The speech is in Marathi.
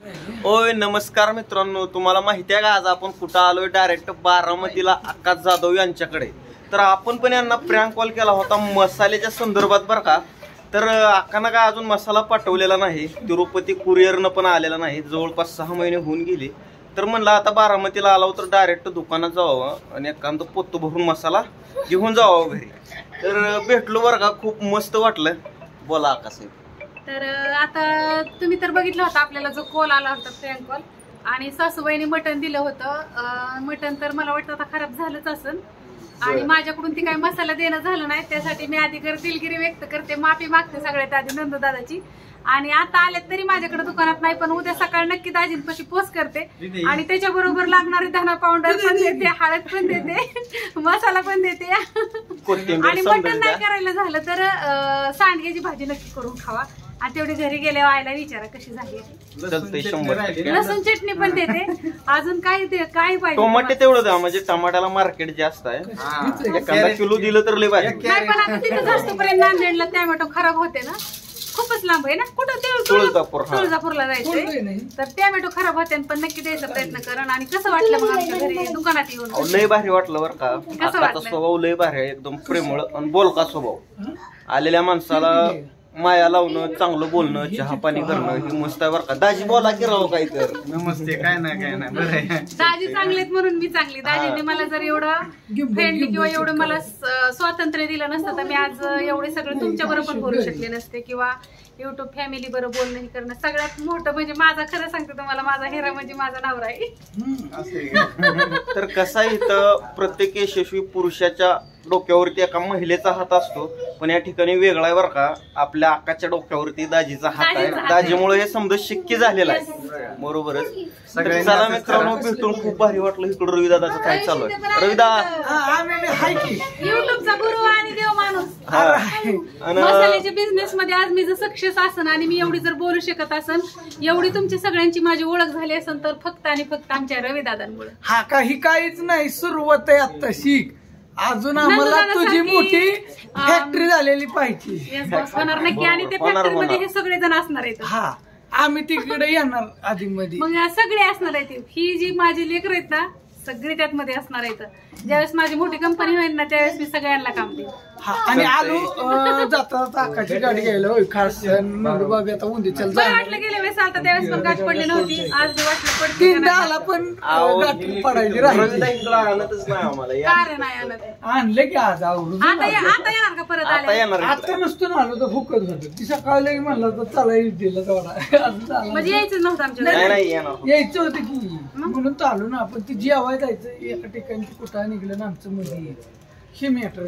ओय नमस्कार मित्रांनो, तुम्हाला माहिती आहे का आज आपण कुठं आलोय? डायरेक्ट बारामतीला आकाश जाधव यांच्याकडे. तर आपण पण यांना प्रँक कॉल केला होता मसाल्याच्या संदर्भात बरं का. तर आकांना काय अजून मसाला पाठवलेला नाही, तिरुपती कुरिअरनं पण आलेला नाही, जवळपास 6 महिने होऊन गेले. तर म्हणलं आता बारामतीला आलो तर डायरेक्ट दुकानात जावं आणि एखादं पोतं भरून मसाला घेऊन जावं घरी. तर भेटलो बरं का, खूप मस्त वाटलं. बोला आकाश. तर आता तुम्ही तर बघितलं होतं आपल्याला जो कॉल आला होता प्रँक कॉल, आणि सासूबाईने मटण दिलं होतं. मटण तर मला वाटतं आता खराब झालंच असेल आणि माझ्याकडून ती काही मसाला देणं झालं नाही, त्यासाठी मी आधी दिलगिरी व्यक्त करते, माफी मागते सगळ्यात आधी नंददादाची. आणि आता आल्यात तरी माझ्याकडे दुकानात नाही, पण उद्या सकाळी नक्की दाजींपाशी पोस्ट करते आणि त्याच्याबरोबर लागणारे धना पावडर पण देते, हळद पण देते, मसाला पण देते. आणि मटण नाही करायला झालं तर सांडग्याची भाजी नक्की करून खावा. आणि तेवढी घरी गेल्या आईला विचारा कशी झाली. लसूण चटणी पण देते. अजून काय पाहिजे? टोमॅटो तेवढं द्या, म्हणजे टमाट्याला मार्केट जास्त आहे. एखादा किलो दिलं तर लय पाहिजे. नाही पण आता तिथं जास्त पर्यंत नांदेडला टोमॅटो खराब होते ना, खूपच लांब आहे ना. कुठं तुळजापूरला जायचंय तर टोमॅटो खराब होते, पण नक्की द्यायचा प्रयत्न करा. आणि कसं वाटलं मग आमच्या घरी दुकानात येऊन? लय भारी वाटलं बरं का. आकाचा स्वभाव लय भारी आहे, एकदम प्रेमळ आणि बोलका स्वभाव. आलेल्या माणसाला माया लावणं, चांगलं बोलणं, चहा पाणी करणं ही मस्त आहे बरं का. दाजी बोला की राव काही तर. नमस्ते. काय नाही बरं. दाजी चांगलेत म्हणून मी चांगली. दाजीने मला जर एवढं फ्रेंडली किंवा एवढं मला स्वातंत्र्य दिलं नसतं तर मी आज एवढे सगळे तुमच्या बरोबर बोलू शकले नसते, किंवा युट्यूब फॅमिली बरोबर बोलणं हे करणं. सगळ्यात मोठं म्हणजे माझा, खरं सांगते तुम्हाला, माझा हिरा म्हणजे माझा नवरा आहे. तर कसा इथं प्रत्येक यशस्वी पुरुषाच्या डोक्यावरती एका महिलेचा हात असतो, पण या ठिकाणी वेगळा आहे बरं का. आपल्या आकाच्या डोक्यावरती दाजीचा हात आहे. दाजीमुळे हे समजा शक्य झालेलं आहे. बरोबरच. चला मित्रांनो, भेटून खूप भारी वाटलं. इकडं रविदादाचं काय चालू आहे? रविदा युट्यूबचा गुरु आणि देव माणूस. मसाल्याच्या बिझनेस मध्ये आज मी जर सक्सेस असन आणि मी एवढी जर बोलू शकत असन, एवढी तुमची सगळ्यांची माझी ओळख झाली असेल तर फक्त आणि फक्त आमच्या रविदादांमुळे. हा काही काहीच नाही, सुरुवात आहे आता. शिक अजून आम्हाला तुझी मोठी फॅक्टरी झालेली पाहिजे. होणार नक्की. आणि ते फॅक्टरी मध्ये हे सगळे जण असणार आहेत. हा, आम्ही तिकडे येणार आधी मध्ये. मग सगळे असणार आहेत. ही जी माझी लेकर आहेत ना, सगळे त्यात मध्ये असणार आहेत. ज्यावेळेस माझी मोठी कंपनी होईल ना, त्यावेळेस मी सगळ्यांना काम देईन. आणि आलो जाता आकाशी गाडी घ्यायला होय खास बाबी आता उंदी चल वाटलं गेल्या वेळेस आलता त्यावेळेस पण गाठ पडली नव्हती. आज वाटलं पडते आला पण पडायची आणतच नाही आम्हाला. कारण नाही आणत. आणलं की आज आवडून. आता येणार का परत? आता नसतो ना आलो तर फुकत होत. ती सकाळी म्हणलं तर चला दिलं तेवढा, म्हणजे यायचं नव्हतं आमच्या. यायचं होतं की म्हणून तर आलो ना आपण. ती जेवाय जायचं एका ठिकाणी कुठं निघलं ना आमचं मध्ये हे मॅटर.